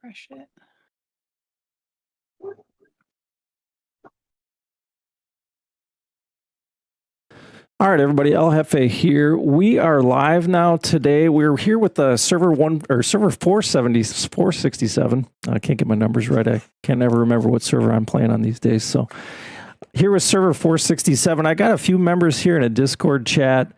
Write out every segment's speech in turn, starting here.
refresh it. All right, everybody. Hefe here. We are live now today. We're here with server 467. I can't get my numbers right. I can never remember what server I'm playing on these days. So here with server 467. I got a few members here in a Discord chat.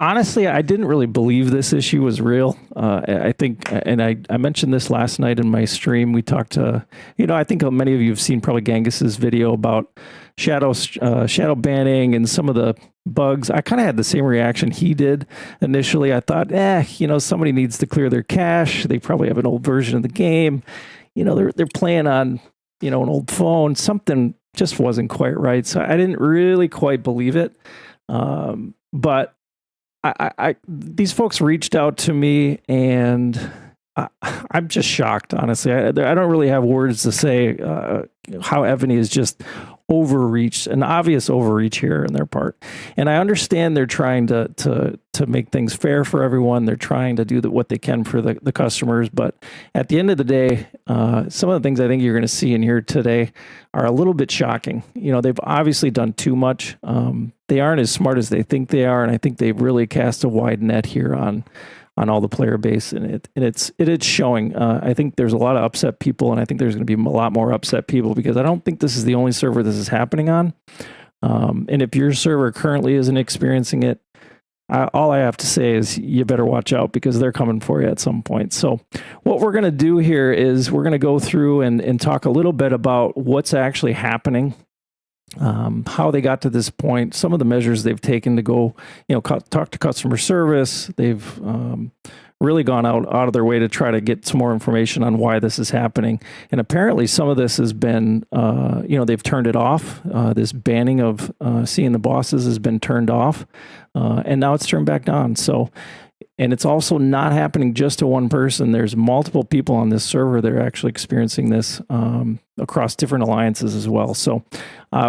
Honestly, I didn't really believe this issue was real. I think, and I mentioned this last night in my stream. We talked to, I think many of you have seen probably Gangus's video about shadow banning and some of the bugs. I kind of had the same reaction he did initially. I thought, somebody needs to clear their cache. They probably have an old version of the game. They're playing on, an old phone. Something just wasn't quite right. So I didn't really quite believe it. But these folks reached out to me, and I'm just shocked, honestly. I don't really have words to say how Evony is just overreached, an obvious overreach here on their part. And I understand they're trying to make things fair for everyone. They're trying to do what they can for the customers. But at the end of the day, some of the things I think you're going to see in here today are a little bit shocking. They've obviously done too much. They aren't as smart as they think they are. And I think they've really cast a wide net here on all the player base, and it's showing. I think there's a lot of upset people, and I think there's going to be a lot more upset people because I don't think this is the only server this is happening on. And if your server currently isn't experiencing it, all I have to say is you better watch out because they're coming for you at some point. So what we're going to do here is we're going to go through and talk a little bit about what's actually happening. How they got to this point, some of the measures they've taken to go, talk to customer service. They've really gone out of their way to try to get some more information on why this is happening. And apparently some of this has been, they've turned it off. This banning of seeing the bosses has been turned off. And now it's turned back on. So, and it's also not happening just to one person. There's multiple people on this server that are actually experiencing this across different alliances as well. So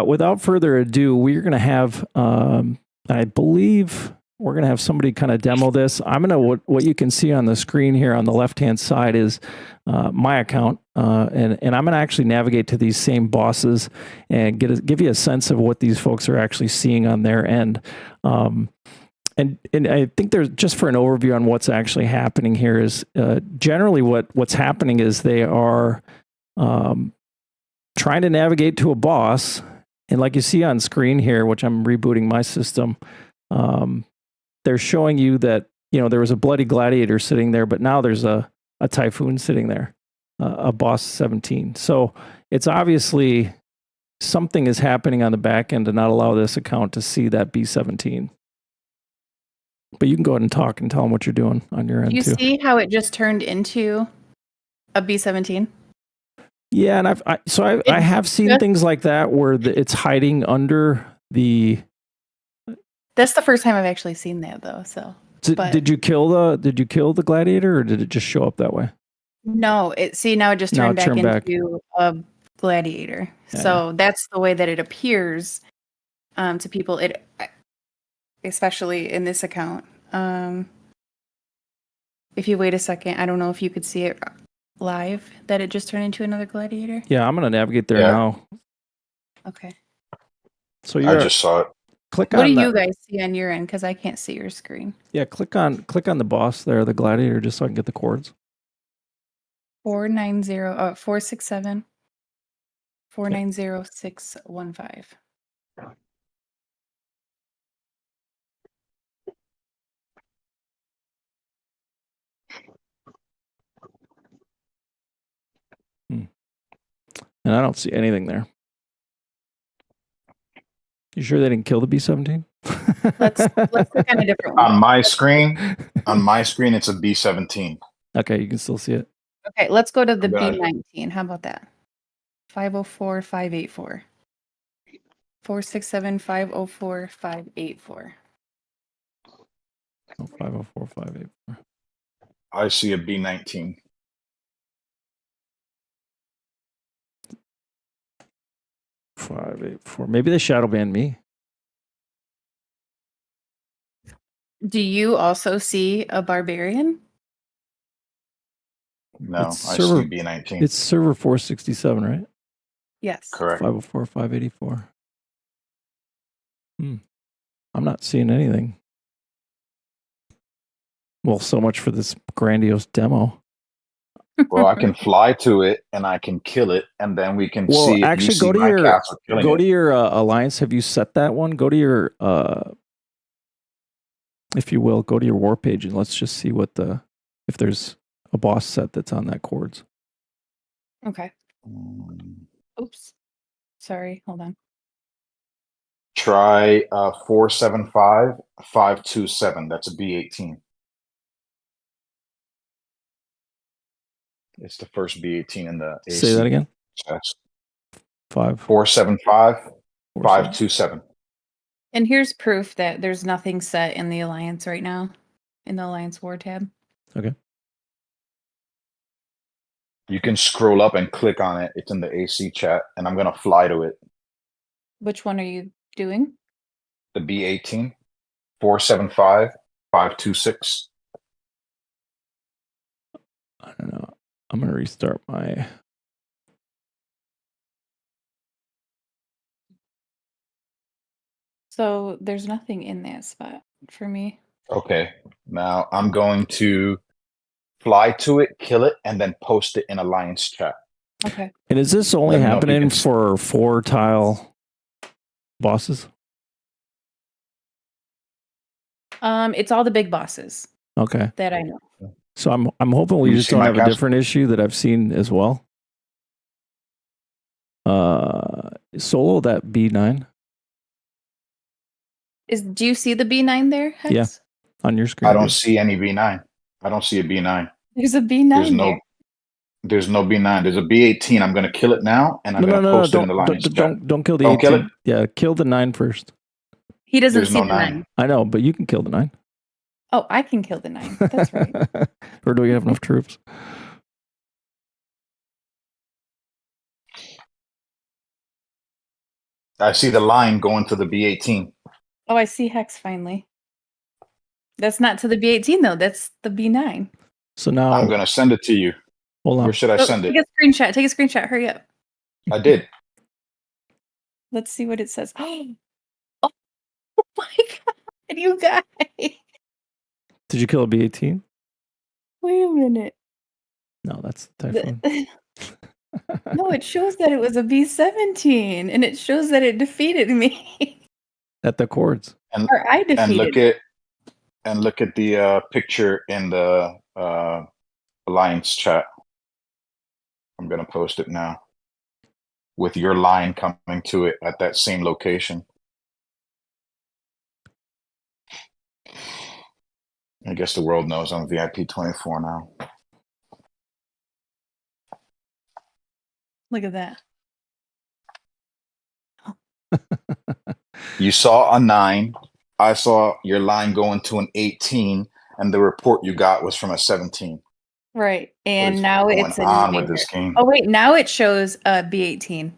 without further ado, we're going to have, I believe we're going to have somebody kind of demo this. What you can see on the screen here on the left-hand side is my account. And I'm going to actually navigate to these same bosses and give you a sense of what these folks are actually seeing on their end. And I think there's, just for an overview on what's actually happening here, is generally what's happening is they are trying to navigate to a boss. And like you see on screen here, which I'm rebooting my system, they're showing you that, there was a bloody gladiator sitting there, but now there's a typhoon sitting there, a boss 17. So it's obviously something is happening on the back end to not allow this account to see that B17. But you can go ahead and talk and tell them what you're doing on your end too. You see how it just turned into a B17? Yeah, and I have seen things like that where it's hiding under the. That's the first time I've actually seen that, though. So, did you kill the gladiator, or did it just show up that way? No, now it just turned back into a gladiator. Yeah. So that's the way that it appears to people. Especially in this account. If you wait a second, I don't know if you could see it live, that it just turned into another gladiator. Yeah, I'm going to navigate there now. Okay. So I just saw it. What do you guys see on your end? Because I can't see your screen. Yeah, click on the boss there, the gladiator, just so I can get the chords. 467 490615. And I don't see anything there. You sure they didn't kill the B-17? Let's look at a different one. On my screen, it's a B-17. Okay, you can still see it. Okay, let's go to the B-19. How about that? 504-584. 467-504-584. Oh, 504-584. I see a B-19. 584. Maybe they shadow banned me. Do you also see a barbarian? No, It's I server, see B19. It's server 467, right? Yes. Correct. 504, 584. I'm not seeing anything. Well, so much for this grandiose demo. Well, I can fly to it and I can kill it, and then we can Well, see. actually, go to your alliance. Have you set that one? Go to your if you will, go to your war page and let's just see if there's a boss set that's on that chords. Okay. Oops. Sorry. Hold on. Try 475 527. That's a B18. It's the first B18 in the AC. Say that again. Chest. 475 527. And here's proof that there's nothing set in the Alliance right now, in the Alliance War tab. Okay. You can scroll up and click on it. It's in the AC chat, and I'm going to fly to it. Which one are you doing? The B18, 475 526. I don't know. I'm going to restart my... So there's nothing in that spot for me. Okay. Now I'm going to fly to it, kill it, and then post it in Alliance chat. Okay. And is this only happening for 4 tile bosses? It's all the big bosses. Okay. That I know. So I'm hoping we just don't have a different issue that I've seen as well. Solo that B9. Do you see the B9 there, Hex? Yeah. On your screen. I don't see any B9. I don't see a B9. There's a B9 there. There's no B9. There's a B18. I'm going to kill it now, and I'm going to post it in the Alliance chat. Don't kill the 18. Kill it? Yeah, kill the 9 first. He doesn't see the 9. I know, but you can kill the 9. Oh, I can kill the 9. That's right. Or do we have enough troops? I see the line going to the B18. Oh, I see Hex finally. That's not to the B18 though. That's the B9. So now I'm going to send it to you. Hold on. Where should I send it? Take a screenshot. Take a screenshot. Hurry up. I did. Let's see what it says. Oh my God, you guys. Did you kill a B18? Wait a minute. No, that's Typhoon. No, it shows that it was a B17, and it shows that it defeated me. At the chords. Or I defeated. And look at the picture in the Alliance chat. I'm going to post it now. With your line coming to it at that same location. I guess the world knows I'm VIP 24 now. Look at that. You saw a 9. I saw your line going to an 18, and the report you got was from a 17. Right, and now it's on with this game. Oh wait, now it shows a B18.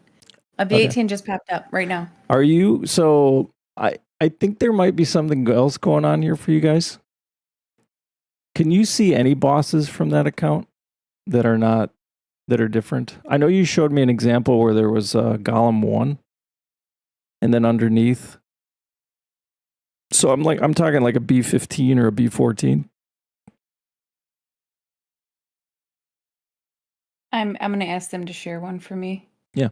A B18 just popped up right now. Are you? So I think there might be something else going on here for you guys. Can you see any bosses from that account that are different? I know you showed me an example where there was Golem 1, and then underneath. So I'm talking like a B15 or a B14. I'm going to ask them to share one for me. Yeah.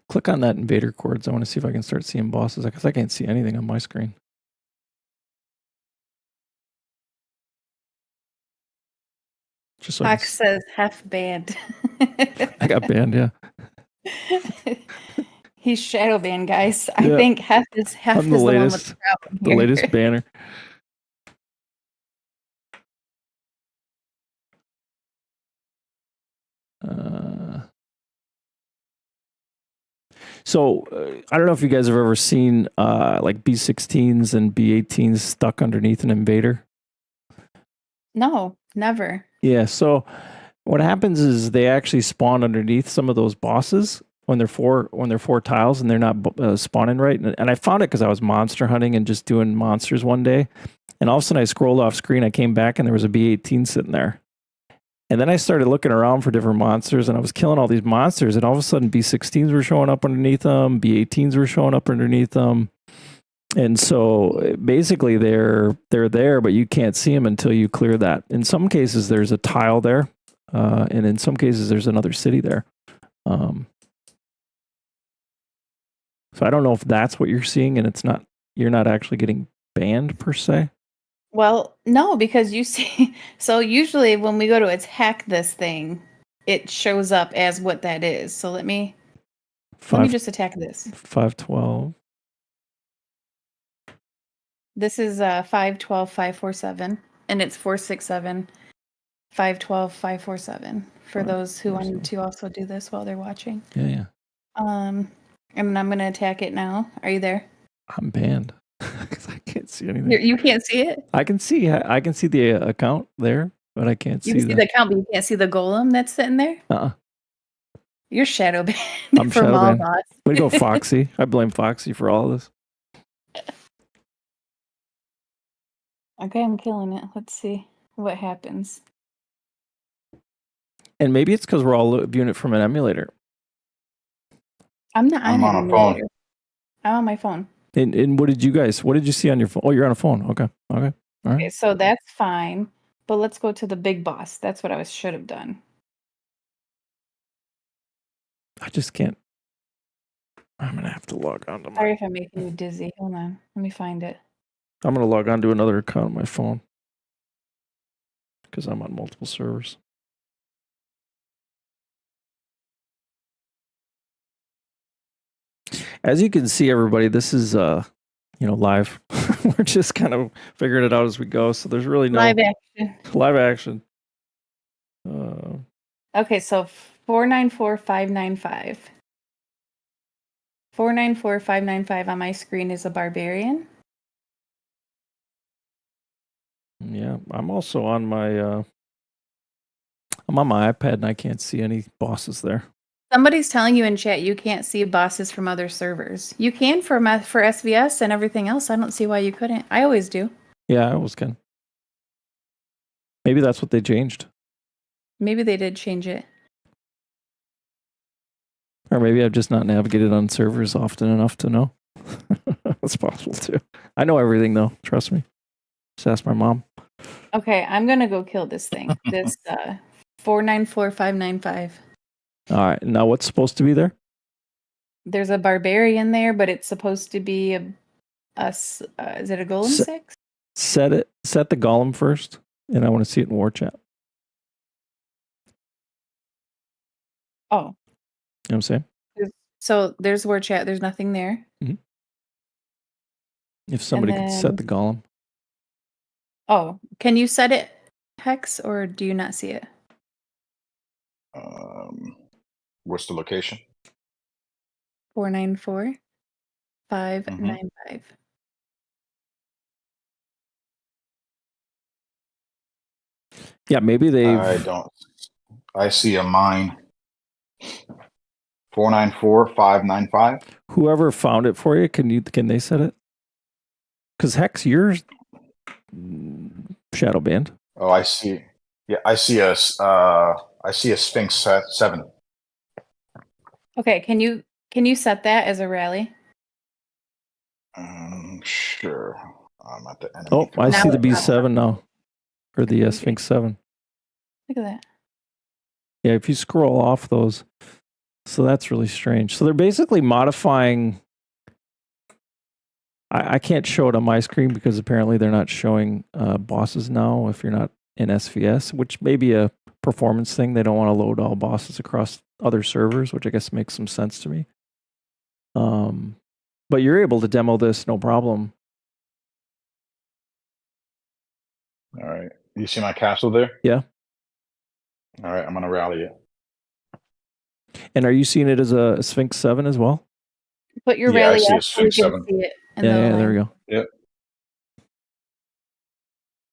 Click on that invader chords. I want to see if I can start seeing bosses because I can't see anything on my screen. Just so Fox says Hef banned. I got banned, yeah. He's shadow banned, guys. I think Hef is the latest, one with the problem here. The latest banner. So I don't know if you guys have ever seen like B16s and B18s stuck underneath an invader. No, never. Yeah. So what happens is they actually spawn underneath some of those bosses when they're four tiles and they're not spawning right. And I found it because I was monster hunting and just doing monsters one day. And all of a sudden I scrolled off screen. I came back and there was a B18 sitting there. And then I started looking around for different monsters and I was killing all these monsters. And all of a sudden B16s were showing up underneath them. B18s were showing up underneath them. And so basically they're there, but you can't see them until you clear that. In some cases, there's a tile there. And in some cases, there's another city there. So I don't know if that's what you're seeing and you're not actually getting banned per se. Well, no, because you see, so usually when we go to attack this thing, it shows up as what that is. So let me just attack this. 512. This is 512 547, and it's 467 512 547 for those who want to also do this while they're watching. Yeah. And I'm going to attack it now. Are you there? I'm banned because I can't see anything. You can't see it? I can see the account there, but I can't see. You can see the account, but you can't see the golem that's sitting there? You're shadow banned. I'm shadow banned. Way to go, Foxy. I blame Foxy for all of this. Okay, I'm killing it. Let's see what happens. And maybe it's because we're all viewing it from an emulator. I'm on a phone. I'm on my phone. And what did you see on your phone? Oh, you're on a phone. Okay. All right. Okay, so that's fine. But let's go to the big boss. That's what I should have done. I just can't. I'm going to have to log on to Sorry if I'm making you dizzy. Hold on. Let me find it. I'm going to log on to another account on my phone because I'm on multiple servers. As you can see, everybody, this is live. We're just kind of figuring it out as we go. So there's really no live action. Live action. Okay, so 494595. 494595 on my screen is a barbarian. Yeah, I'm also on my I'm on my iPad and I can't see any bosses there. Somebody's telling you in chat you can't see bosses from other servers. You can for SVS and everything else. I don't see why you couldn't. I always do. Yeah, I always can. Maybe that's what they changed. Maybe they did change it. Or maybe I've just not navigated on servers often enough to know. That's possible too. I know everything though. Trust me. Just ask my mom. Okay, I'm going to go kill this thing. This 494595. All right. Now what's supposed to be there? There's a barbarian there, but it's supposed to be is it a golem 6? Set the golem first, and I want to see it in war chat. Oh. You know what I'm saying? So there's war chat. There's nothing there. Mm-hmm. If somebody could set the golem. Oh, can you set it, Hex, or do you not see it? What's the location? 494 595. Yeah, maybe they. I see a mine. 494 595. Whoever found it for you, can they set it? Because Hex, you're shadow banned. Oh, I see. Yeah, I see a Sphinx 7. Okay, can you set that as a rally? Sure. I'm at the enemy. Oh, I see the B7 now, or the Sphinx 7. Look at that. Yeah, if you scroll off those, so that's really strange. So they're basically modifying. I can't show it on my screen because apparently they're not showing bosses now if you're not in SVS, which may be a performance thing. They don't want to load all bosses across other servers, which I guess makes some sense to me. But you're able to demo this, no problem. All right. You see my castle there? Yeah. All right. I'm going to rally it. And are you seeing it as a Sphinx 7 as well? Put your rally up so we can 7. see it. Yeah, there we go. Yep.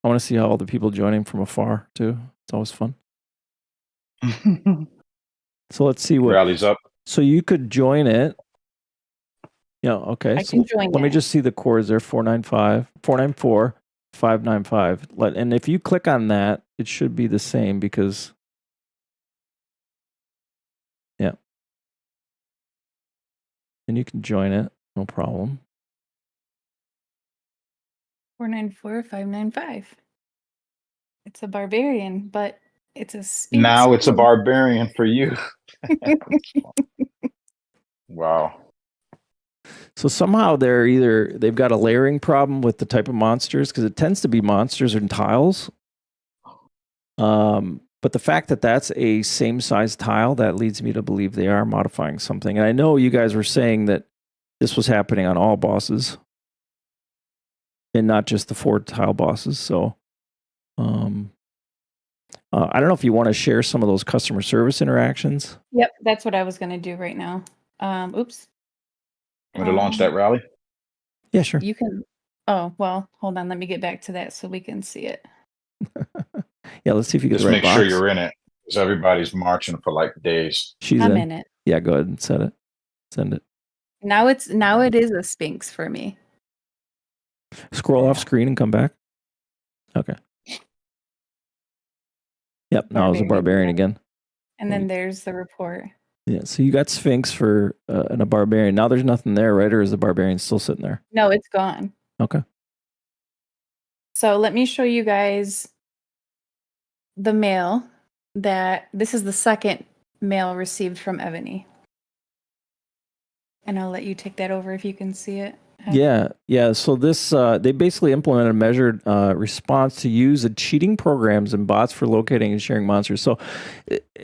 I want to see how all the people joining from afar, too. It's always fun. So let's see what... Rally's up. So you could join it. Yeah, okay. I So can join let me it. just see the chords there, 495, 494, 595. And if you click on that, it should be the same because, yeah. And you can join it, no problem. 494, 595. It's a barbarian, but it's a sphinx. Now it's a too. barbarian for you. Wow. So somehow they've got a layering problem with the type of monsters because it tends to be monsters and tiles. But the fact that that's a same size tile, that leads me to believe they are modifying something. And I know you guys were saying that this was happening on all bosses and not just the 4 tile bosses. So I don't know if you want to share some of those customer service interactions. Yep, that's what I was going to do right now. Oops. I'm going to launch that rally. Yeah, sure. You can. Oh, well, hold on. Let me get back to that so we can see it. Yeah, let's see if you get Just the right make box. sure you're in it because everybody's marching for like days. I'm in it. Yeah, go ahead and set it. Send it. Now it is a sphinx for me. Scroll off screen and come back. Okay. Yep, now it's a barbarian again. And then there's the report. Yeah, so you got Sphinx for and a barbarian. Now there's nothing there, right? Or is the barbarian still sitting there? No, it's gone. Okay. So let me show you guys the mail that this is the second mail received from Evony. And I'll let you take that over if you can see it. Yeah. So this they basically implemented a measured response to use of cheating programs and bots for locating and sharing monsters. So,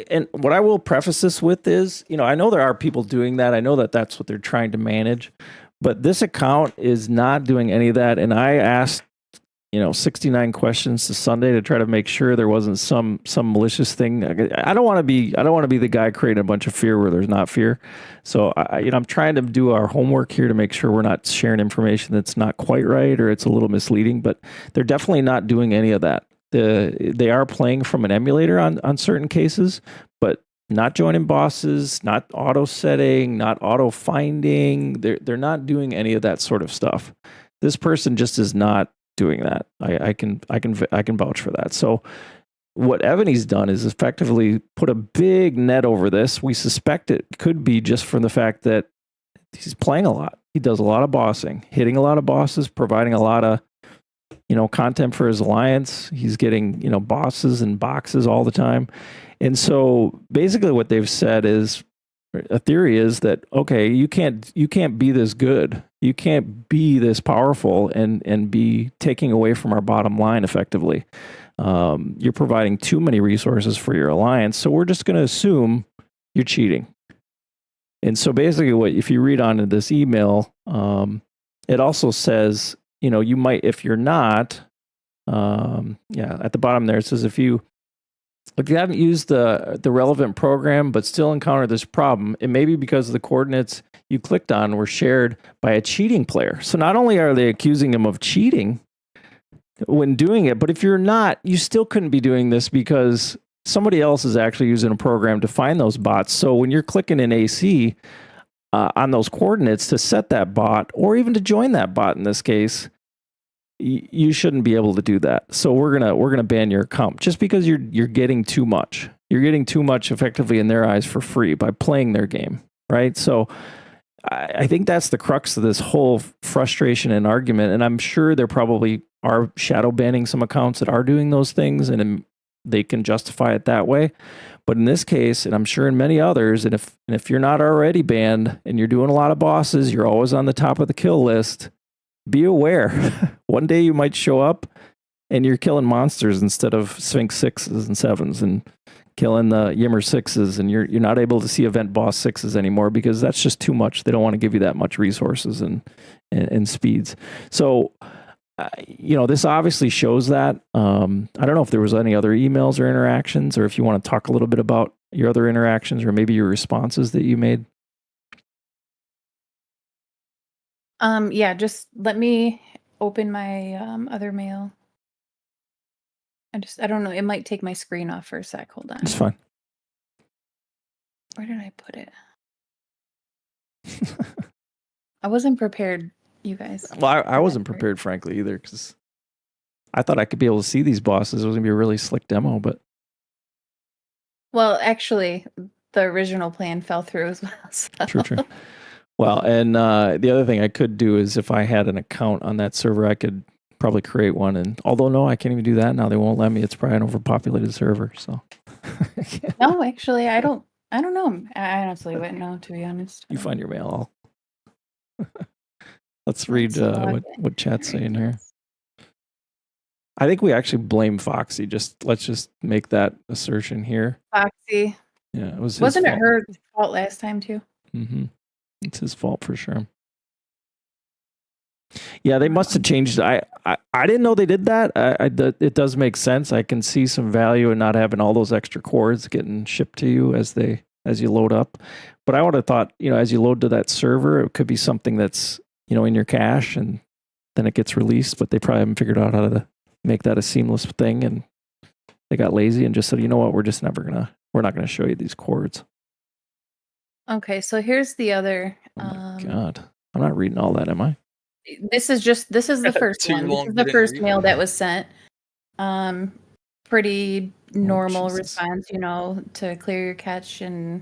and what I will preface this with is, I know there are people doing that. I know that that's what they're trying to manage, but this account is not doing any of that. And I asked 69 questions to Sunday to try to make sure there wasn't some malicious thing. I don't want to be the guy creating a bunch of fear where there's not fear. So I'm trying to do our homework here to make sure we're not sharing information that's not quite right or it's a little misleading, but they're definitely not doing any of that. They are playing from an emulator on certain cases, but not joining bosses, not auto setting, not auto finding. They're not doing any of that sort of stuff. This person just is not doing that. I can vouch for that. So what Evony's done is effectively put a big net over this. We suspect it could be just from the fact that he's playing a lot. He does a lot of bossing, hitting a lot of bosses, providing a lot of content for his alliance. He's getting bosses and boxes all the time. And so basically what they've said is a theory is that, okay, you can't be this good. You can't be this powerful and be taking away from our bottom line effectively. You're providing too many resources for your alliance. So we're just going to assume you're cheating. And so basically if you read on in this email, it also says, you might, if you're not, at the bottom there, it says if you haven't used the relevant program but still encounter this problem, it may be because the coordinates you clicked on were shared by a cheating player. So not only are they accusing him of cheating when doing it, but if you're not, you still couldn't be doing this because somebody else is actually using a program to find those bots. So when you're clicking in AC on those coordinates to set that bot or even to join that bot in this case, you shouldn't be able to do that. So we're gonna ban your account just because you're getting too much. You're getting too much effectively in their eyes for free by playing their game, right? So I think that's the crux of this whole frustration and argument. And I'm sure there probably are shadow banning some accounts that are doing those things, and they can justify it that way. But in this case, and I'm sure in many others, and if you're not already banned and you're doing a lot of bosses, you're always on the top of the kill list. Be aware. One day you might show up and you're killing monsters instead of Sphinx 6s and 7s and killing the Yimmer 6s, and you're not able to see event boss 6s anymore because that's just too much. They don't want to give you that much resources and speeds. So this obviously shows that. I don't know if there was any other emails or interactions, or if you want to talk a little bit about your other interactions or maybe your responses that you made. Just let me open my other mail. I don't know. It might take my screen off for a sec. Hold on. It's fine. Where did I put it? I wasn't prepared, you guys. Well, I wasn't prepared, frankly, either, because I thought I could be able to see these bosses. It was going to be a really slick demo, but... Well, actually, the original plan fell through as well. So. True. Well, and the other thing I could do is if I had an account on that server, I could probably create one. And although, no, I can't even do that now. They won't let me. It's probably an overpopulated server. So... No, actually, I don't know. I honestly wouldn't know, to be honest. You find your mail. Let's read what chat's saying here. I think we actually blame Foxy. Let's just make that assertion here. Foxy. Yeah, it was. Wasn't it her fault last time too? Mm-hmm. It's his fault for sure. Yeah, they must have changed. I didn't know they did that. It does make sense. I can see some value in not having all those extra cords getting shipped to you as you load up. But I would have thought, as you load to that server, it could be something that's in your cache and then it gets released. But they probably haven't figured out how to make that a seamless thing, and they got lazy and just said, you know what, we're not gonna show you these cords. Okay, so here's the other. Oh my God, I'm not reading all that, am I? This is the first one. This is the first mail that was sent. Pretty normal response, to clear your cache, and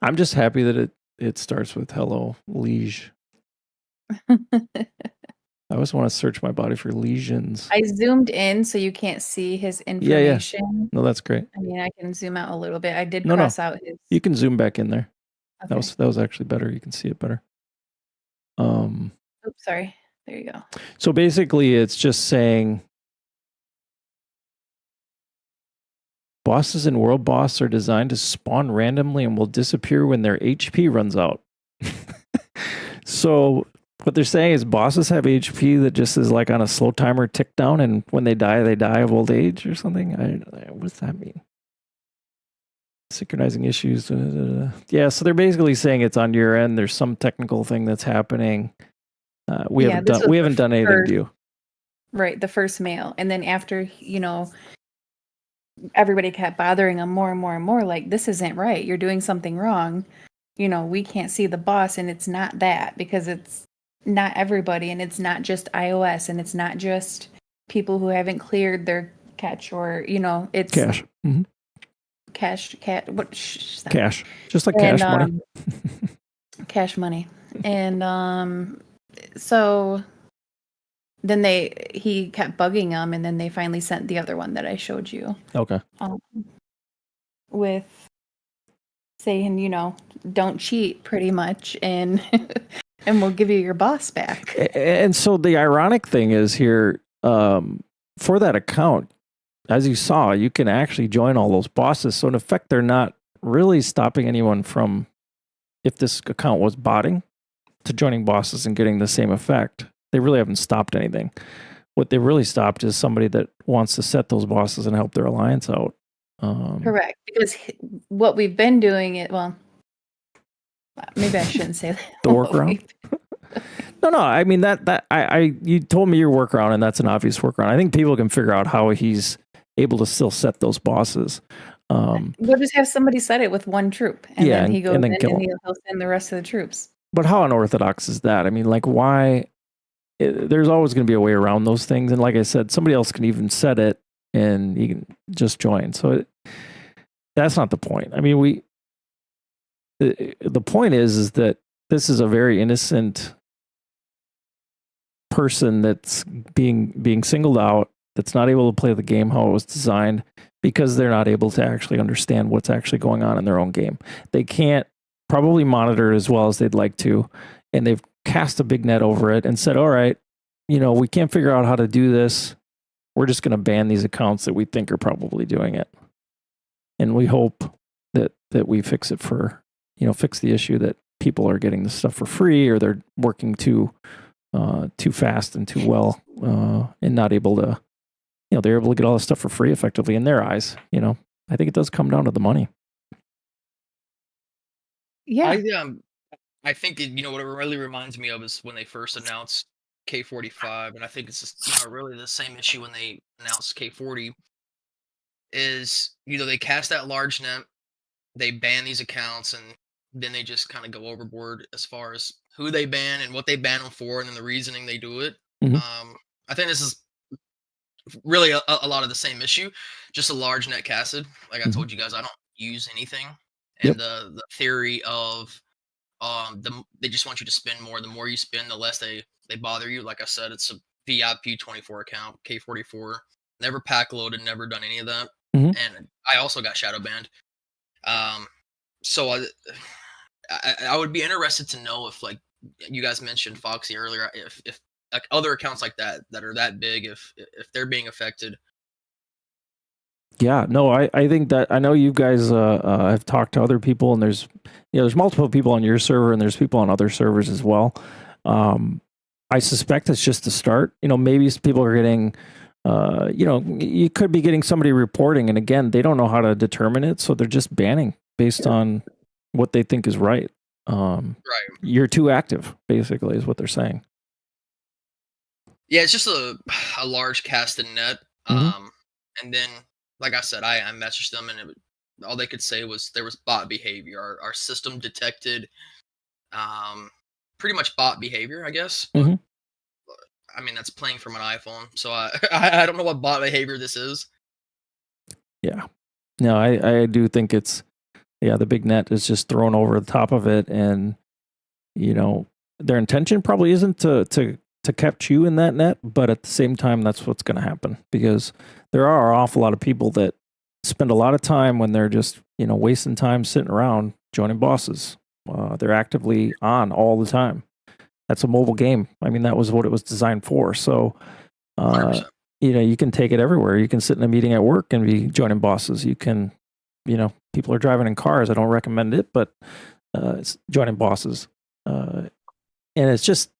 I'm just happy that it starts with hello, liege. I always want to search my body for lesions. I zoomed in so you can't see his information. Yeah. No, that's great. I mean, I can zoom out a little bit. I did cross out his. You can zoom back in there. Okay. That was actually better. You can see it better. Oops, sorry. There you go. So basically, it's just saying bosses in World Boss are designed to spawn randomly and will disappear when their HP runs out. So what they're saying is bosses have HP that just is like on a slow timer tick down, and when they die of old age or something. What does that mean? Synchronizing issues. Yeah, so they're basically saying it's on your end. There's some technical thing that's happening. We haven't done anything to you. Right, the first mail. And then after, everybody kept bothering them more and more and more, like, this isn't right. You're doing something wrong. We can't see the boss, and it's not that, because it's not everybody, and it's not just iOS, and it's not just people who haven't cleared their cache, or, it's... Cache. Mm-hmm. Cash, cash, just like cash money. Cash money. And so then he kept bugging them, and then they finally sent the other one that I showed you. Okay. With saying, don't cheat, pretty much, and and we'll give you your boss back. And so the ironic thing is here, for that account, as you saw, you can actually join all those bosses. So in effect, they're not really stopping anyone from, if this account was botting, to joining bosses and getting the same effect. They really haven't stopped anything. What they really stopped is somebody that wants to set those bosses and help their alliance out. Correct. Because what we've been doing maybe I shouldn't say that. The workaround? No. I mean, you told me your workaround, and that's an obvious workaround. I think people can figure out how he's able to still set those bosses. We'll just have somebody set it with one troop, and then he goes in and he'll send the rest of the troops. But how unorthodox is that? I mean, like, why? There's always going to be a way around those things. And like I said, somebody else can even set it, and you can just join. So that's not the point. I mean, the point is that this is a very innocent person that's being singled out, that's not able to play the game how it was designed, because they're not able to actually understand what's actually going on in their own game. They can't probably monitor it as well as they'd like to, and they've cast a big net over it and said, all right, we can't figure out how to do this. We're just going to ban these accounts that we think are probably doing it. And we hope that we fix it fix the issue that people are getting this stuff for free, or they're working too fast and too well, and not able to, they're able to get all this stuff for free effectively in their eyes. I think it does come down to the money. Yeah. I think what it really reminds me of is when they first announced K45, and I think it's just really the same issue when they announced K40. Is they cast that large net, they ban these accounts, and then they just kind of go overboard as far as who they ban and what they ban them for, and then the reasoning they do it. Mhm. I think this is really a lot of the same issue, just a large net casted. Like I Mhm. told you guys, I don't use anything, Yep. and the theory of they just want you to spend more. The more you spend, the less they bother you. Like I said, it's a VIP 24 account, K44. Never pack loaded, never done any of that, Mhm. and I also got shadow banned. Um, so I would be interested to know if, like you guys mentioned Foxy earlier, if like other accounts like that are that big, if they're being affected. Yeah, no, I think that I know you guys have talked to other people, and there's multiple people on your server, and there's people on other servers as well. I suspect it's just the start. Maybe people are getting, you could be getting somebody reporting, and again, they don't know how to determine it, so they're just banning based on what they think is right. Right. You're too active, basically, is what they're saying. Yeah, it's just a large casted net. Mhm. And then, like I said, I messaged them, and all they could say was there was bot behavior. Our system detected um, pretty much bot behavior, I guess. But Mhm. I mean, that's playing from an iPhone, so I don't know what bot behavior this is. Yeah. No, I do think the big net is just thrown over the top of it, and their intention probably isn't to catch you in that net, but at the same time, that's what's going to happen, because there are an awful lot of people that spend a lot of time when they're just wasting time sitting around joining bosses. They're actively on all the time. That's a mobile game. I mean, that was what it was designed for. So, 100%. you can take it everywhere. You can sit in a meeting at work and be joining bosses. You can, people are driving in cars. I don't recommend it, but it's joining bosses. And it's just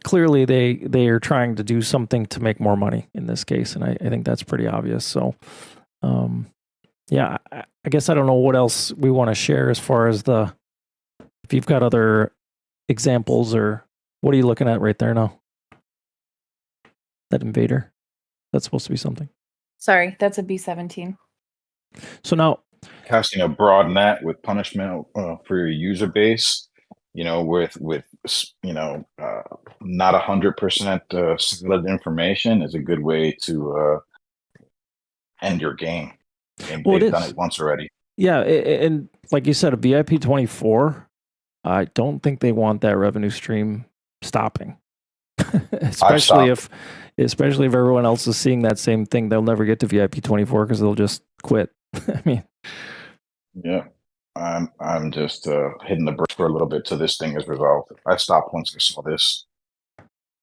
clearly they are trying to do something to make more money in this case, and I think that's pretty obvious. So, yeah, I guess I don't know what else we want to share as far as if you've got other examples, or what are you looking at right there now? That invader, that's supposed to be something. Sorry, that's a B17. So now, Casting a broad net with punishment for your user base, with not 100% solid information is a good way to end your game. And well, it they've done is. it once already. Yeah, and like you said, a VIP 24. I don't think they want that revenue stream stopping, especially if everyone else is seeing that same thing. They'll never get to VIP 24 because they'll just quit. I mean, Yeah, I'm just hitting the brake for a little bit till this thing is resolved. I stopped once I saw this.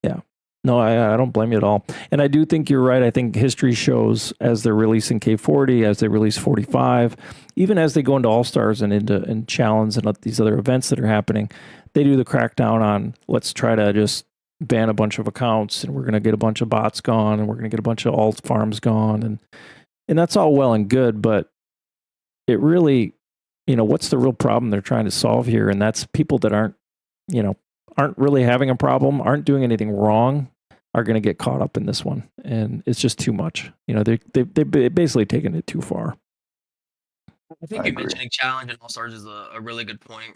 yeah. No, I don't blame you at all. And I do think you're right. I think history shows, as they're releasing K40, as they release 45, even as they go into All Stars and into Challenge and these other events that are happening, they do the crackdown on, let's try to just ban a bunch of accounts, and we're going to get a bunch of bots gone, and we're going to get a bunch of alt farms gone, and that's all well and good, but it really, what's the real problem they're trying to solve here? And that's people that aren't really having a problem, aren't doing anything wrong, are going to get caught up in this one, and it's just too much. They've basically taken it too far. I think I you agree. mentioning challenge and all stars is a really good point.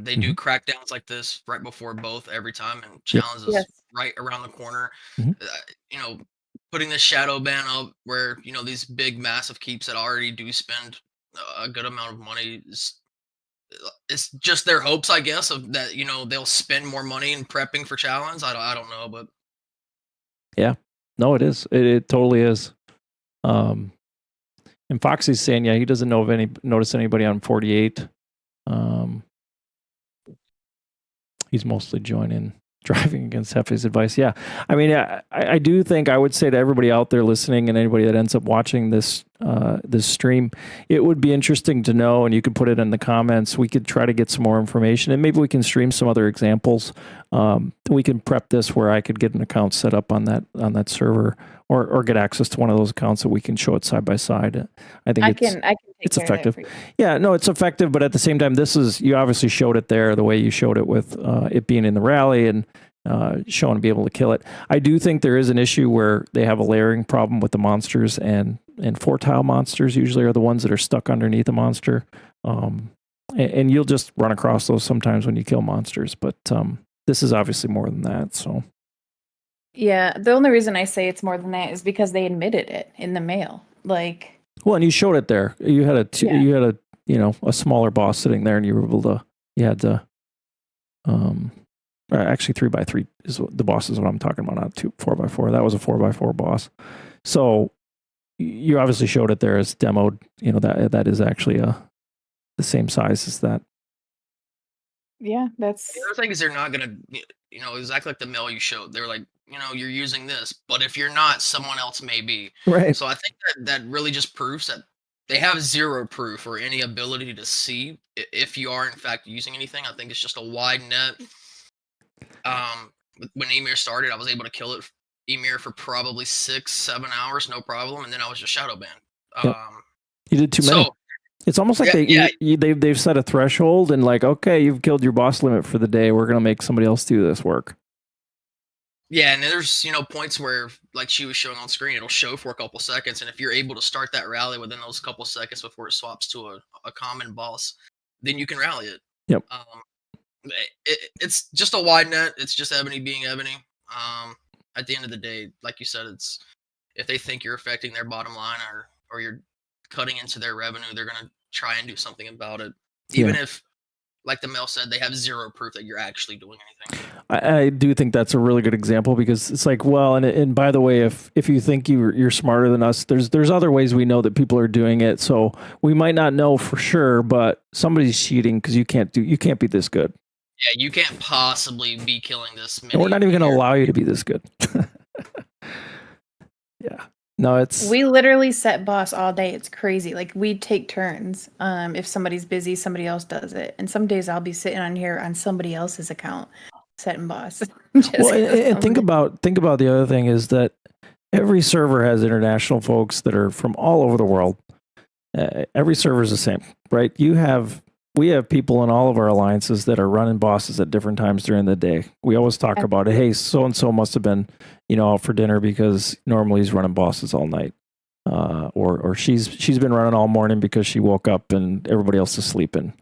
They do crackdowns like this right before both every time, and challenge is Yes. right around the corner. Mhm. You know, putting the shadow ban up where these big massive keeps that already do spend a good amount of money it's just their hopes, I guess, of that they'll spend more money in prepping for challenge. I don't know, but Yeah, no, it is. It totally is. And Foxy's saying, yeah, he doesn't notice anybody on 48. He's mostly joining driving against Hefe's advice. Yeah, I mean, I do think I would say to everybody out there listening and anybody that ends up watching this stream, it would be interesting to know, and you could put it in the comments. We could try to get some more information, and maybe we can stream some other examples. We can prep this where I could get an account set up on that server, or get access to one of those accounts that we can show it side by side. I think I can take it's care of that effective. for you. Yeah, no, it's effective, but at the same time, you obviously showed it there the way you showed it with it being in the rally and showing to be able to kill it. I do think there is an issue where they have a layering problem with the monsters, and 4-tile monsters usually are the ones that are stuck underneath a monster. and you'll just run across those sometimes when you kill monsters. But this is obviously more than that. So Yeah, the only reason I say it's more than that is because they admitted it in the mail. Like, well, and you showed it there. You had a smaller boss sitting there, and you were able to. You had to. Actually, 3x3 is the boss is what I'm talking about, not 4x4. That was a 4x4 boss. So you obviously showed it there as demoed. You know that is actually the same size as that. yeah, that's The other thing is they're not gonna, exactly like the mail you showed. They're like, you're using this, but if you're not, someone else may be. Right. So I think that really just proves that they have zero proof or any ability to see if you are in fact using anything. I think it's just a wide net. When Emir started, I was able to kill Emir for probably 6-7 hours, no problem, and then I was just shadow banned. Yep. You did too many. So It's almost like they've set a threshold and like, okay, you've killed your boss limit for the day. We're gonna make somebody else do this work. yeah, and there's points where, like she was showing on screen, it'll show for a couple seconds, and if you're able to start that rally within those couple seconds before it swaps to a common boss, then you can rally it. Yep. It's just a wide net. It's just Evony being Evony. At the end of the day, like you said, it's if they think you're affecting their bottom line or you're cutting into their revenue, they're gonna try and do something about it, even if, like the mail said, they have zero proof that you're actually doing anything. I do think that's a really good example because it's like, well, and by the way, if you think you're smarter than us, there's other ways we know that people are doing it. So we might not know for sure, but somebody's cheating because you can't be this good. Yeah, you can't possibly be killing this many. And we're not even going to allow you to be this good. Yeah. No, we literally set boss all day. It's crazy. Like we take turns. If somebody's busy, somebody else does it. And some days I'll be sitting on here on somebody else's account setting boss. Well, and think about the other thing is that every server has international folks that are from all over the world. Every server is the same, right? We have people in all of our alliances that are running bosses at different times during the day. We always talk about it. Hey, so and so must have been, out for dinner because normally he's running bosses all night, or she's been running all morning because she woke up and everybody else is sleeping.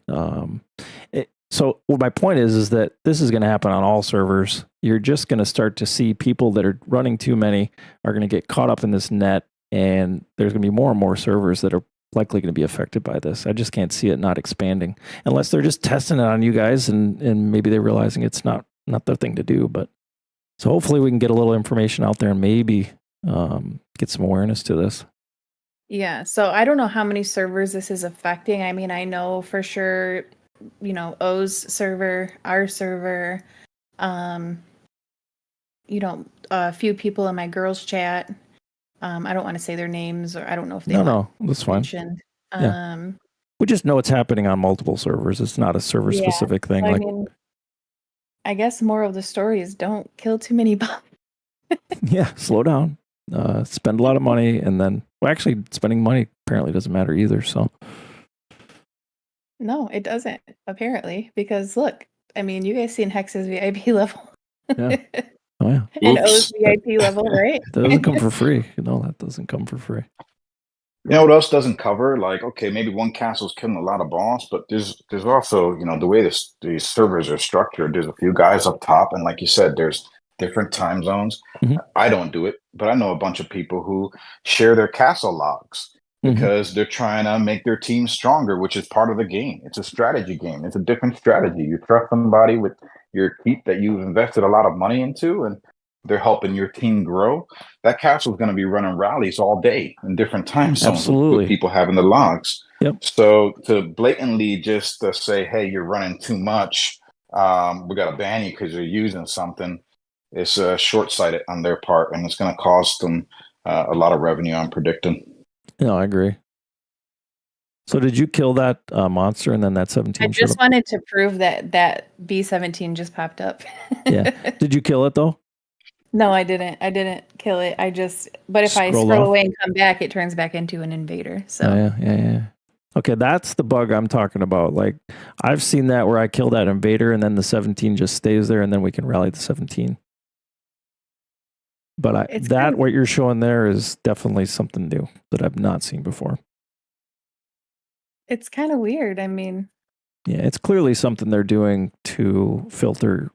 So what my point is that this is going to happen on all servers. You're just going to start to see people that are running too many are going to get caught up in this net, and there's going to be more and more servers that are likely going to be affected by this. I just can't see it not expanding unless they're just testing it on you guys and maybe they're realizing it's not the thing to do. But so hopefully we can get a little information out there and maybe get some awareness to this. Yeah. So I don't know how many servers this is affecting. I mean, I know for sure, O's server, our server, a few people in my girls chat. I don't want to say their names, or I don't know if they No, that's fine. Yeah. We just know it's happening on multiple servers. It's not a server specific thing. So, I guess more of the story is don't kill too many bots. Yeah, slow down. Spend a lot of money, and then actually spending money apparently doesn't matter either. So no, it doesn't apparently, because look, I mean, you guys seen Hex's VIP level. Yeah. Oh yeah. And O's VIP level, right? That doesn't come for free. No, that doesn't come for free. You know what else doesn't cover? Like, okay, maybe one castle's killing a lot of boss, but there's also, the way these servers are structured, there's a few guys up top, and like you said, there's different time zones. Mm-hmm. I don't do it, but I know a bunch of people who share their castle logs because they're trying to make their team stronger, which is part of the game. It's a strategy game. It's a different strategy. You trust somebody with your keep that you've invested a lot of money into, and they're helping your team grow. That castle is going to be running rallies all day in different time zones with people having the logs. Yep. So to blatantly just say, hey, you're running too much, we got to ban you because you're using something, it's short-sighted on their part, and it's going to cost them a lot of revenue, I'm predicting. No, I agree. So did you kill that monster and then that 17? I just wanted to prove that B17 just popped up. Yeah. Did you kill it though? No, I didn't. I didn't kill it. But if I scroll away and come back, it turns back into an invader. So yeah. Okay, that's the bug I'm talking about. Like I've seen that where I kill that invader and then the 17 just stays there and then we can rally the 17. But what you're showing there is definitely something new that I've not seen before. It's kind of weird. I mean, Yeah, it's clearly something they're doing to filter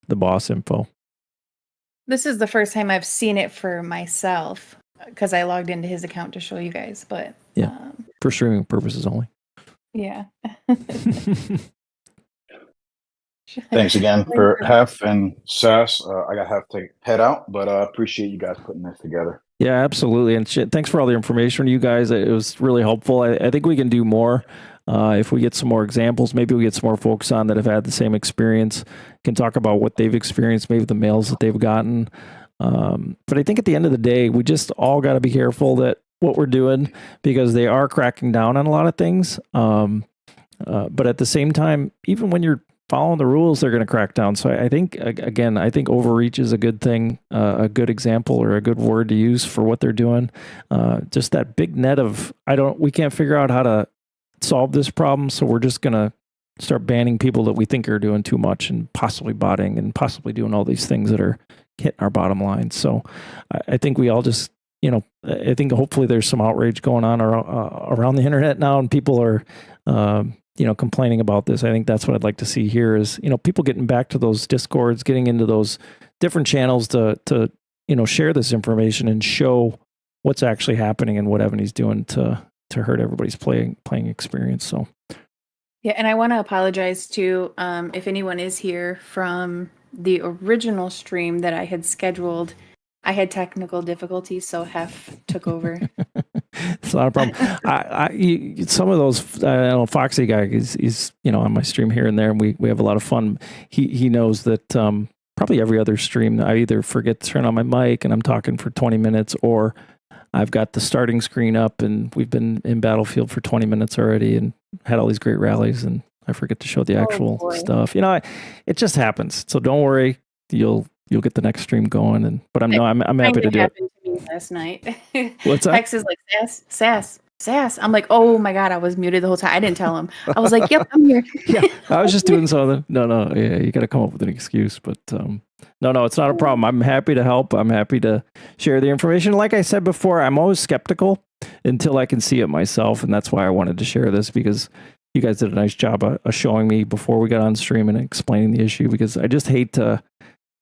the boss info. This is the first time I've seen it for myself because I logged into his account to show you guys. But Yeah. For streaming purposes only. yeah. Thanks again for Hef and Sass. I got Hef to head out, but appreciate you guys putting this together. Yeah, absolutely. And thanks for all the information, you guys. It was really helpful. I think we can do more. If we get some more examples, maybe we get some more folks on that have had the same experience, can talk about what they've experienced, maybe the mails that they've gotten. But I think at the end of the day, we just all got to be careful that what we're doing, because they are cracking down on a lot of things. But at the same time, even when you're following the rules, they're going to crack down. So I think, again, I think overreach is a good thing, a good example or a good word to use for what they're doing. Just that big net of, we can't figure out how to solve this problem. So we're just going to start banning people that we think are doing too much and possibly botting and possibly doing all these things that are hitting our bottom line. So I think we all just, I think hopefully there's some outrage going on around the internet now, and people are, complaining about this. I think that's what I'd like to see here is, people getting back to those Discords, getting into those different channels to share this information and show what's actually happening and what Evony's doing to hurt everybody's playing experience. So. Yeah. And I want to apologize too. If anyone is here from the original stream that I had scheduled, I had technical difficulties, so Hef took over. It's not a problem. Some of those, I know Foxy guy, he's on my stream here and there, and we have a lot of fun. He knows that probably every other stream, I either forget to turn on my mic and I'm talking for 20 minutes, or I've got the starting screen up and we've been in Battlefield for 20 minutes already and had all these great rallies, and I forget to show the actual stuff. It just happens. So don't worry, you'll get the next stream going. But I'm happy to do it. Happened to me last night. What's that? Hex is like, Sass. I'm like, oh my God, I was muted the whole time. I didn't tell him. I was like, yep, I'm here. Yeah, I was just doing something. No, yeah, you got to come up with an excuse. But no, it's not a problem. I'm happy to help. I'm happy to share the information. Like I said before, I'm always skeptical until I can see it myself, and that's why I wanted to share this, because you guys did a nice job of showing me before we got on stream and explaining the issue, because I just hate to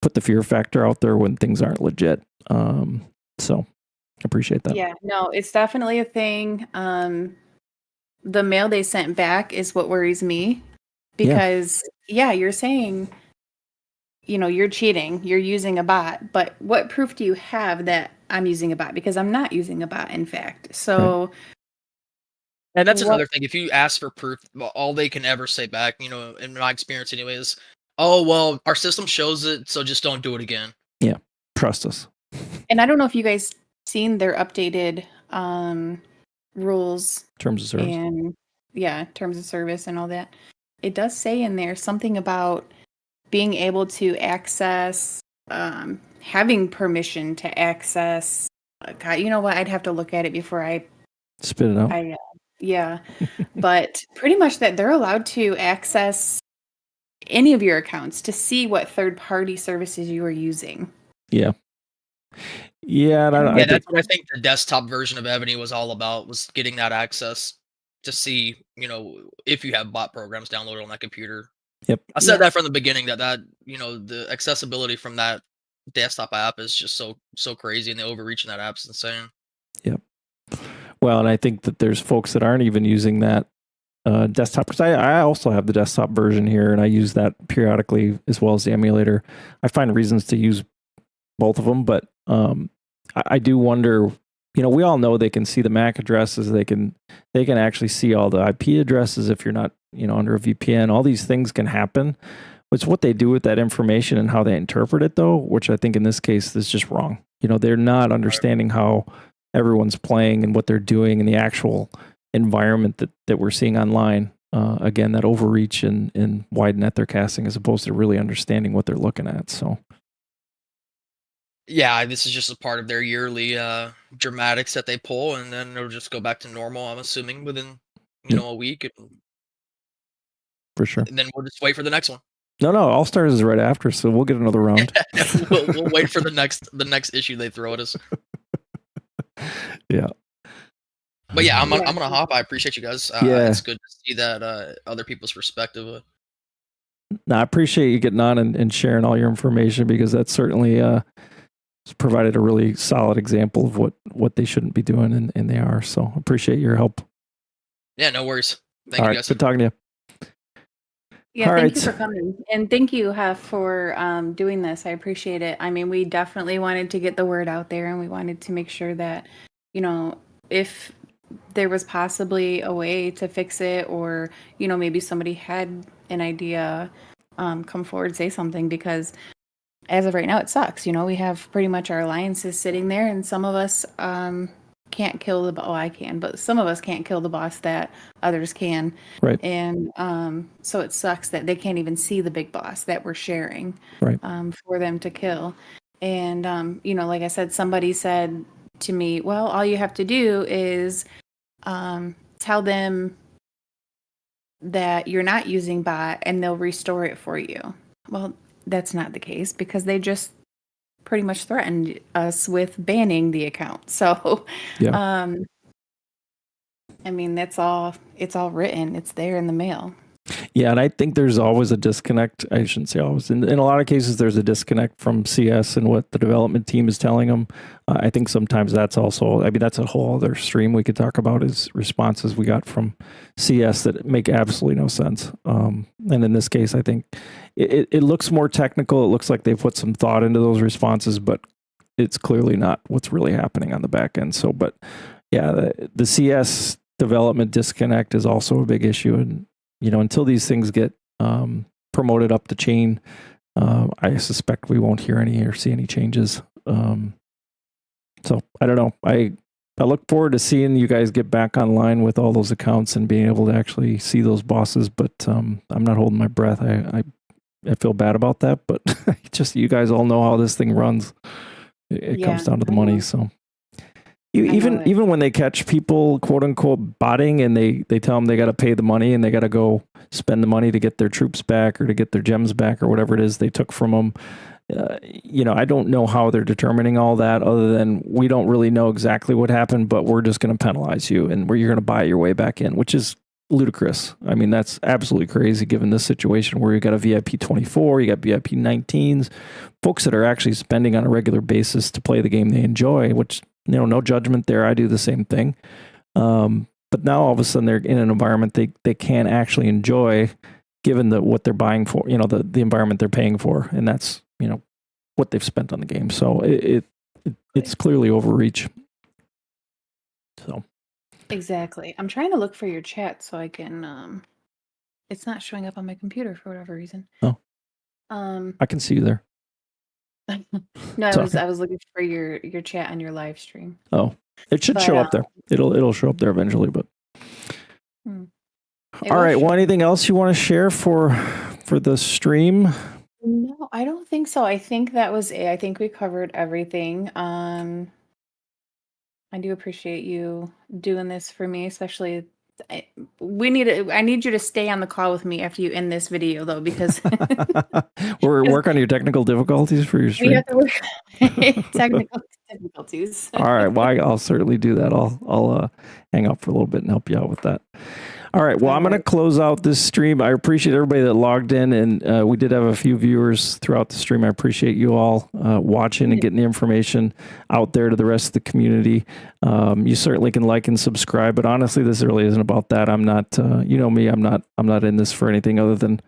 put the fear factor out there when things aren't legit. So appreciate that. Yeah, no, it's definitely a thing. The mail they sent back is what worries me, because you're saying, you're cheating, you're using a bot, but what proof do you have that I'm using a bot? Because I'm not using a bot, in fact. So, right. And that's another thing. If you ask for proof, all they can ever say back, in my experience anyway, is, oh, well, our system shows it, so just don't do it again. Yeah, trust us. And I don't know if you guys seen their updated rules. Terms of service. And terms of service and all that. It does say in there something about being able to access, having permission to access. God, you know what? I'd have to look at it before I spit it out. But pretty much that they're allowed to access any of your accounts to see what third-party services you are using. Yeah. Yeah, that's what I think the desktop version of Evony was all about, was getting that access to see, if you have bot programs downloaded on that computer. Yep. I said that from the beginning, that the accessibility from that desktop app is just so crazy, and the overreach in that app is insane. Yep. Well, and I think that there's folks that aren't even using that desktop, because I also have the desktop version here, and I use that periodically as well as the emulator. I find reasons to use both of them, but I do wonder, we all know they can see the MAC addresses, they can actually see all the IP addresses if you're not, under a VPN. All these things can happen. It's what they do with that information and how they interpret it, though, which I think in this case is just wrong. They're not understanding how everyone's playing and what they're doing in the actual environment that we're seeing online. Again, that overreach and wide net they're casting, as opposed to really understanding what they're looking at. So. Yeah, this is just a part of their yearly dramatics that they pull, and then it'll just go back to normal, I'm assuming, within a week. For sure. And then we'll just wait for the next one. No, All Stars is right after, so we'll get another round. we'll wait for the next issue they throw at us. Yeah. But yeah, I'm Yeah. gonna hop. I appreciate you guys. Yeah. It's good to see that other people's perspective. No, I appreciate you getting on and sharing all your information, because that's certainly provided a really solid example of what they shouldn't be doing, and they are. So appreciate your help. Yeah, no worries. Thank All you right, guys. good talking to you. Yeah, All thank right. you for coming. And thank you, Hef, for doing this. I appreciate it. I mean, we definitely wanted to get the word out there, and we wanted to make sure that, if there was possibly a way to fix it, or, maybe somebody had an idea, come forward, say something, because as of right now, it sucks. We have pretty much our alliances sitting there, and some of us can't kill the I can, but some of us can't kill the boss that others can. Right. And so it sucks that they can't even see the big boss that we're sharing, Right. For them to kill. And like I said, somebody said to me, well, all you have to do is tell them that you're not using bot and they'll restore it for you. Well, that's not the case, because they just pretty much threatened us with banning the account. So, Yeah. I mean, it's all written. It's there in the mail. Yeah, and I think there's always a disconnect. I shouldn't say always. In a lot of cases, there's a disconnect from CS and what the development team is telling them. I think sometimes that's also, that's a whole other stream we could talk about, is responses we got from CS that make absolutely no sense. And in this case, I think it looks more technical. It looks like they put some thought into those responses, but it's clearly not what's really happening on the back end. So, but yeah, the CS development disconnect is also a big issue. And until these things get promoted up the chain, I suspect we won't hear any or see any changes. So I don't know. I look forward to seeing you guys get back online with all those accounts and being able to actually see those bosses. But I'm not holding my breath. I feel bad about that, but just, you guys all know how this thing runs. It comes down to the money. So even when they catch people, quote unquote, botting, and they tell them they got to pay the money and they got to go spend the money to get their troops back or to get their gems back or whatever it is they took from them. I don't know how they're determining all that, other than we don't really know exactly what happened, but we're just going to penalize you and you're going to buy your way back in, which is ludicrous. I mean, that's absolutely crazy given this situation where you got a VIP 24, you got VIP 19s, folks that are actually spending on a regular basis to play the game they enjoy, which, no judgment there. I do the same thing. But now all of a sudden they're in an environment they can't actually enjoy, given what they're buying for, the environment they're paying for. And that's, what they've spent on the game. So it's clearly overreach. So. Exactly. I'm trying to look for your chat so I can, it's not showing up on my computer for whatever reason. Oh. I can see you there. No, I was looking for your chat on your live stream. Oh, it should show up there. It'll show up there eventually, but. All right. Well, anything else you want to share for the stream? No, I don't think so. I think that was it. I think we covered everything. I do appreciate you doing this for me, especially. I need you to stay on the call with me after you end this video, though, because we're working on your technical difficulties for your stream. We have to work on technical difficulties. All right. Well, I'll certainly do that. I'll hang up for a little bit and help you out with that. All right. Well, I'm going to close out this stream. I appreciate everybody that logged in, and we did have a few viewers throughout the stream. I appreciate you all watching and getting the information out there to the rest of the community. You certainly can like and subscribe, but honestly, this really isn't about that. I'm not, me, I'm not in this for anything other than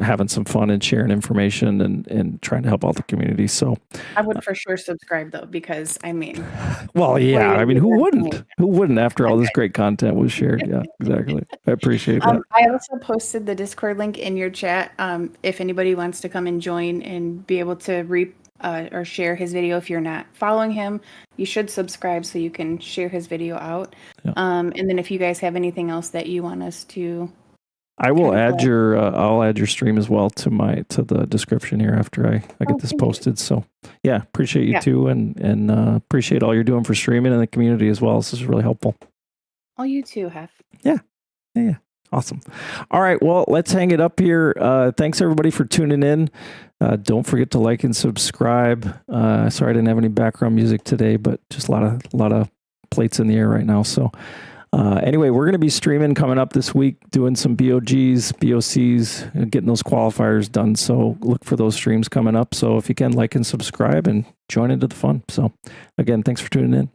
having some fun and sharing information and trying to help out the community. So I would for sure subscribe, though, because well, yeah, I mean, who wouldn't? Who wouldn't after all this great content was shared? Yeah, exactly. I appreciate that. I also posted the Discord link in your chat. If anybody wants to come and join and be able to or share his video. If you're not following him, you should subscribe so you can share his video out. Yeah. And then if you guys have anything else that you want us to, I will add I'll add your stream as well to the description here after I get this posted. So yeah, appreciate you too, and appreciate all you're doing for streaming and the community as well. This is really helpful. Oh, you too, Hef. Yeah. Awesome. All right. Well, let's hang it up here. Thanks everybody for tuning in. Don't forget to like and subscribe. Sorry I didn't have any background music today, but just a lot of plates in the air right now. So anyway, we're going to be streaming coming up this week, doing some BOGs, BOCs, getting those qualifiers done. So look for those streams coming up. So if you can, like and subscribe and join into the fun. So again, thanks for tuning in.